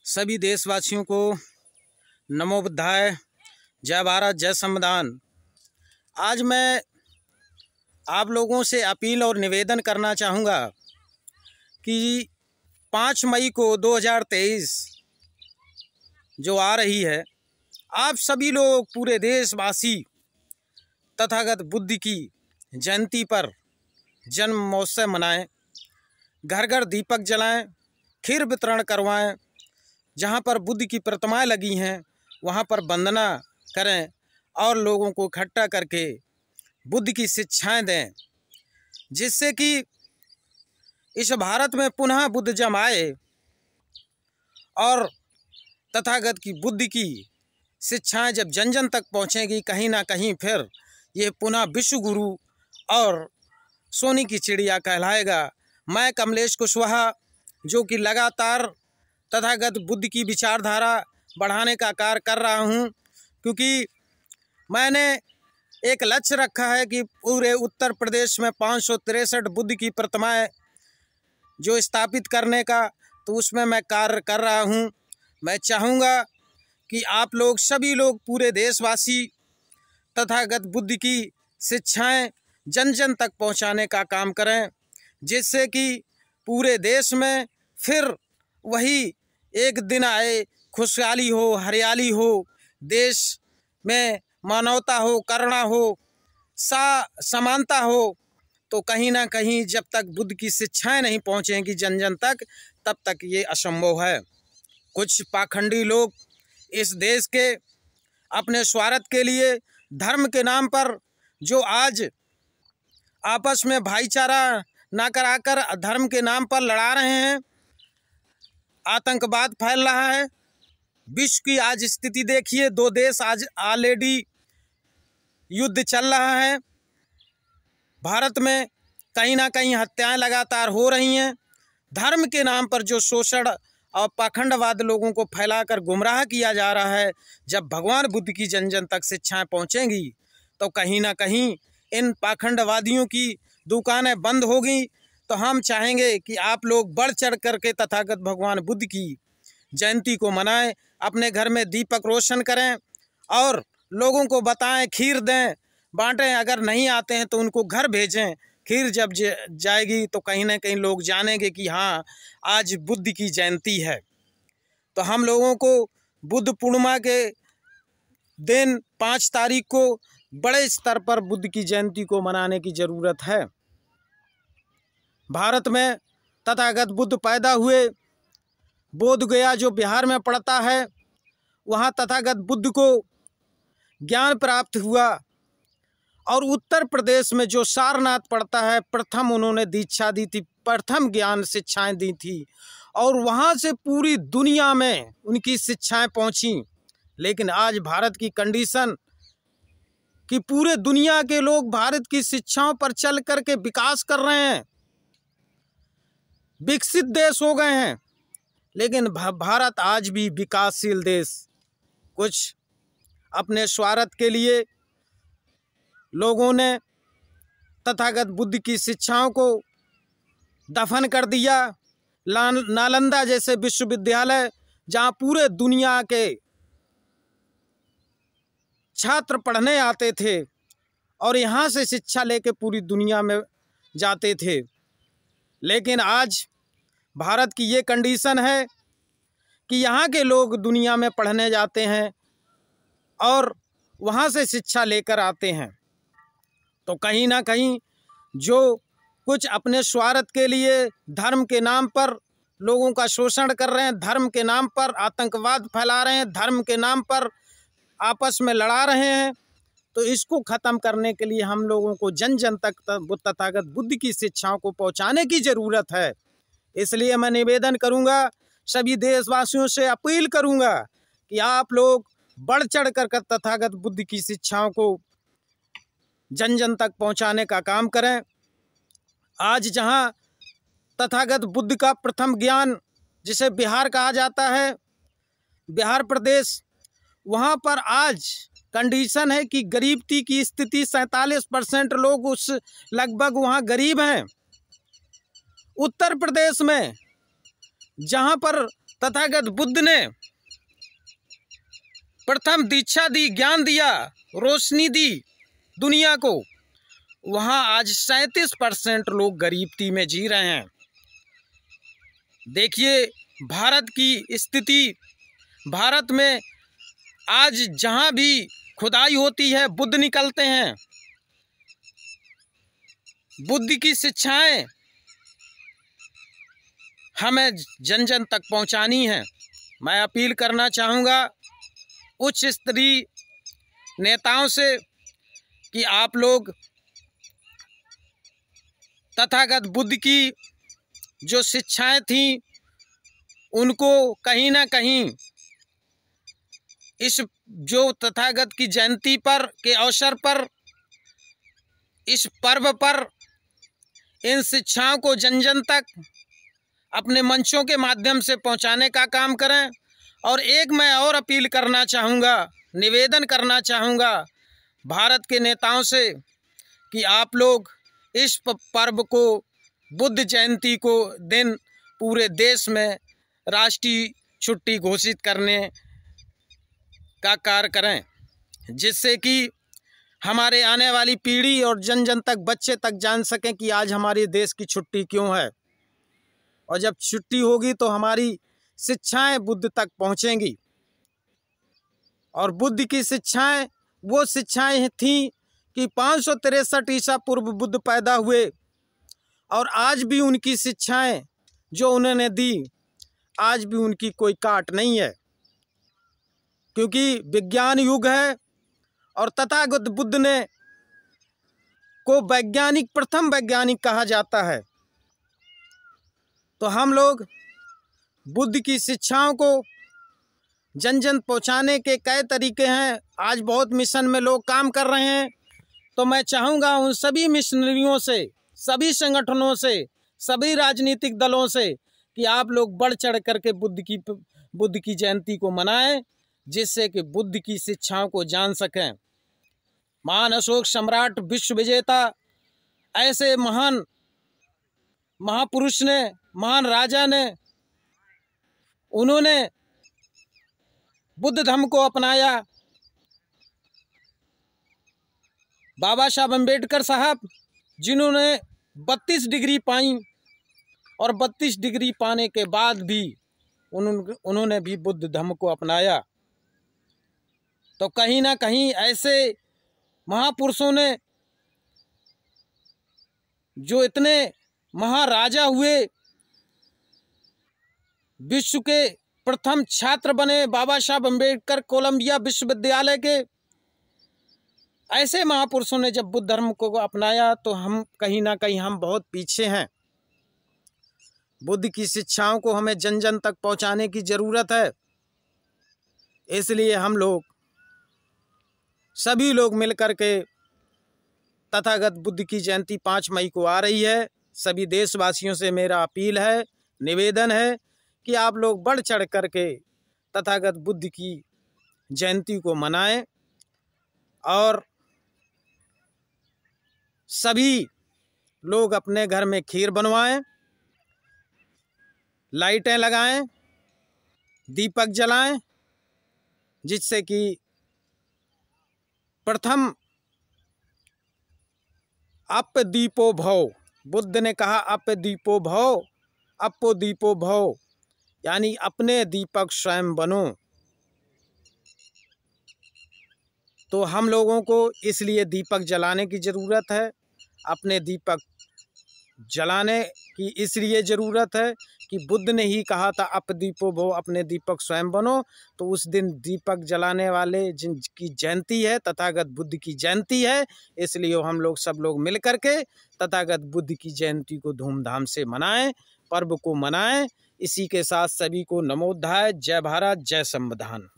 सभी देशवासियों को नमो बुद्धाय, जय भारत, जय संविधान। आज मैं आप लोगों से अपील और निवेदन करना चाहूँगा कि 5 मई को 2023 जो आ रही है, आप सभी लोग पूरे देशवासी तथागत बुद्ध की जयंती पर जन्म महोत्सव मनाएं, घर घर दीपक जलाएं, खीर वितरण करवाएं, जहाँ पर बुद्ध की प्रतिमाएं लगी हैं वहाँ पर वंदना करें और लोगों को इकट्ठा करके बुद्ध की शिक्षाएं दें, जिससे कि इस भारत में पुनः बुद्ध जब आए और तथागत की बुद्ध की शिक्षाएं जब जन जन तक पहुँचेंगी, कहीं ना कहीं फिर ये पुनः विश्व गुरु और सोने की चिड़िया कहलाएगा। मैं कमलेश कुशवाहा, जो कि लगातार तथागत बुद्ध की विचारधारा बढ़ाने का कार्य कर रहा हूं, क्योंकि मैंने एक लक्ष्य रखा है कि पूरे उत्तर प्रदेश में 563 बुद्ध की प्रतिमाएं जो स्थापित करने का, तो उसमें मैं कार्य कर रहा हूं। मैं चाहूँगा कि आप लोग सभी लोग पूरे देशवासी तथागत बुद्ध की शिक्षाएं जन जन तक पहुंचाने का काम करें, जिससे कि पूरे देश में फिर वही एक दिन आए, खुशहाली हो, हरियाली हो, देश में मानवता हो, करुणा हो, समानता हो। तो कहीं ना कहीं जब तक बुद्ध की शिक्षाएं नहीं पहुंचेंगी जन जन तक, तब तक ये असंभव है। कुछ पाखंडी लोग इस देश के अपने स्वार्थ के लिए धर्म के नाम पर जो आज आपस में भाईचारा ना कराकर धर्म के नाम पर लड़ा रहे हैं, आतंकवाद फैल रहा है। विश्व की आज स्थिति देखिए, 2 देश आज ऑलरेडी युद्ध चल रहा है। भारत में कहीं ना कहीं हत्याएं लगातार हो रही हैं। धर्म के नाम पर जो शोषण और पाखंडवाद लोगों को फैलाकर गुमराह किया जा रहा है, जब भगवान बुद्ध की जन जन तक शिक्षाएं पहुंचेंगी तो कहीं ना कहीं इन पाखंडवादियों की दुकानें बंद होगी। तो हम चाहेंगे कि आप लोग बढ़ चढ़ करके तथागत भगवान बुद्ध की जयंती को मनाएं, अपने घर में दीपक रोशन करें और लोगों को बताएं, खीर दें, बांटें। अगर नहीं आते हैं तो उनको घर भेजें। खीर जब जाएगी तो कहीं ना कहीं लोग जानेंगे कि हाँ, आज बुद्ध की जयंती है। तो हम लोगों को बुद्ध पूर्णिमा के दिन 5 तारीख को बड़े स्तर पर बुद्ध की जयंती को मनाने की ज़रूरत है। भारत में तथागत बुद्ध पैदा हुए, बोध गया जो बिहार में पड़ता है, वहाँ तथागत बुद्ध को ज्ञान प्राप्त हुआ। और उत्तर प्रदेश में जो सारनाथ पड़ता है, प्रथम उन्होंने दीक्षा दी थी, प्रथम ज्ञान शिक्षाएं दी थी और वहाँ से पूरी दुनिया में उनकी शिक्षाएं पहुँची। लेकिन आज भारत की कंडीशन कि पूरे दुनिया के लोग भारत की शिक्षाओं पर चल करके विकास कर रहे हैं, विकसित देश हो गए हैं, लेकिन भारत आज भी विकासशील देश। कुछ अपने स्वार्थ के लिए लोगों ने तथागत बुद्ध की शिक्षाओं को दफन कर दिया। नालंदा जैसे विश्वविद्यालय, जहाँ पूरे दुनिया के छात्र पढ़ने आते थे और यहाँ से शिक्षा लेके पूरी दुनिया में जाते थे, लेकिन आज भारत की ये कंडीशन है कि यहाँ के लोग दुनिया में पढ़ने जाते हैं और वहाँ से शिक्षा लेकर आते हैं। तो कहीं ना कहीं जो कुछ अपने स्वार्थ के लिए धर्म के नाम पर लोगों का शोषण कर रहे हैं, धर्म के नाम पर आतंकवाद फैला रहे हैं, धर्म के नाम पर आपस में लड़ा रहे हैं, तो इसको ख़त्म करने के लिए हम लोगों को जन जन तक तथागत बुद्ध की शिक्षाओं को पहुंचाने की ज़रूरत है। इसलिए मैं निवेदन करूंगा, सभी देशवासियों से अपील करूंगा कि आप लोग बढ़ चढ़ कर तथागत बुद्ध की शिक्षाओं को जन जन तक पहुंचाने का काम करें। आज जहां तथागत बुद्ध का प्रथम ज्ञान, जिसे बिहार कहा जाता है, बिहार प्रदेश, वहां पर आज कंडीशन है कि गरीबी की स्थिति 47% लोग उस लगभग वहां गरीब हैं। उत्तर प्रदेश में जहां पर तथागत बुद्ध ने प्रथम दीक्षा दी, ज्ञान दिया, रोशनी दी दुनिया को, वहाँ आज 37% लोग गरीबी में जी रहे हैं। देखिए भारत की स्थिति, भारत में आज जहाँ भी खुदाई होती है बुद्ध निकलते हैं। बुद्ध की शिक्षाएं हमें जन जन तक पहुँचानी है। मैं अपील करना चाहूँगा उच्च स्तरीय नेताओं से कि आप लोग तथागत बुद्ध की जो शिक्षाएं थीं उनको कहीं ना कहीं इस जो तथागत की जयंती पर के अवसर पर, इस पर्व पर इन शिक्षाओं को जन जन तक अपने मंचों के माध्यम से पहुंचाने का काम करें। और एक मैं और अपील करना चाहूँगा, निवेदन करना चाहूँगा भारत के नेताओं से कि आप लोग इस पर्व को, बुद्ध जयंती को दिन पूरे देश में राष्ट्रीय छुट्टी घोषित करने का कार्य करें, जिससे कि हमारे आने वाली पीढ़ी और जन जन तक, बच्चे तक जान सकें कि आज हमारे देश की छुट्टी क्यों है। और जब छुट्टी होगी तो हमारी शिक्षाएं बुद्ध तक पहुंचेंगी। और बुद्ध की शिक्षाएं वो शिक्षाएं थीं कि 563 ईसा पूर्व बुद्ध पैदा हुए और आज भी उनकी शिक्षाएं जो उन्होंने दी, आज भी उनकी कोई काट नहीं है, क्योंकि विज्ञान युग है और तथागत बुद्ध ने को वैज्ञानिक, प्रथम वैज्ञानिक कहा जाता है। तो हम लोग बुद्ध की शिक्षाओं को जन जन पहुँचाने के कई तरीके हैं। आज बहुत मिशन में लोग काम कर रहे हैं। तो मैं चाहूँगा उन सभी मिशनरियों से, सभी संगठनों से, सभी राजनीतिक दलों से कि आप लोग बढ़ चढ़ करके बुद्ध की जयंती को मनाएं, जिससे कि बुद्ध की शिक्षाओं को जान सकें। महान अशोक सम्राट, विश्व विजेता, ऐसे महान महापुरुष ने, महान राजा ने, उन्होंने बुद्ध धर्म को अपनाया। बाबा साहब अम्बेडकर साहब, जिन्होंने 32 डिग्री पाई और 32 डिग्री पाने के बाद भी उन्होंने भी बुद्ध धर्म को अपनाया। तो कहीं ना कहीं ऐसे महापुरुषों ने, जो इतने महाराजा हुए, विश्व के प्रथम छात्र बने बाबा साहब अम्बेडकर कोलंबिया विश्वविद्यालय के, ऐसे महापुरुषों ने जब बुद्ध धर्म को अपनाया तो हम कहीं ना कहीं हम बहुत पीछे हैं। बुद्ध की शिक्षाओं को हमें जन जन तक पहुंचाने की ज़रूरत है। इसलिए हम लोग, सभी लोग मिलकर के, तथागत बुद्ध की जयंती 5 मई को आ रही है। सभी देशवासियों से मेरा अपील है, निवेदन है कि आप लोग बढ़ चढ़ करके तथागत बुद्ध की जयंती को मनाएं और सभी लोग अपने घर में खीर बनवाएं, लाइटें लगाएं, दीपक जलाएं, जिससे कि प्रथम अप दीपो भव, बुद्ध ने कहा अप दीपो भव, अपो दीपो भव, यानी अपने दीपक स्वयं बनो। तो हम लोगों को इसलिए दीपक जलाने की ज़रूरत है। अपने दीपक जलाने की इसलिए ज़रूरत है कि बुद्ध ने ही कहा था अप दीपो भव, अपने दीपक स्वयं बनो। तो उस दिन दीपक जलाने वाले जिनकी जयंती है, तथागत बुद्ध की जयंती है, इसलिए हम लोग सब लोग मिल कर के तथागत बुद्ध की जयंती को धूमधाम से मनाएं, पर्व को मनाएं। इसी के साथ सभी को नमोद्धाय, जय भारत, जय संविधान।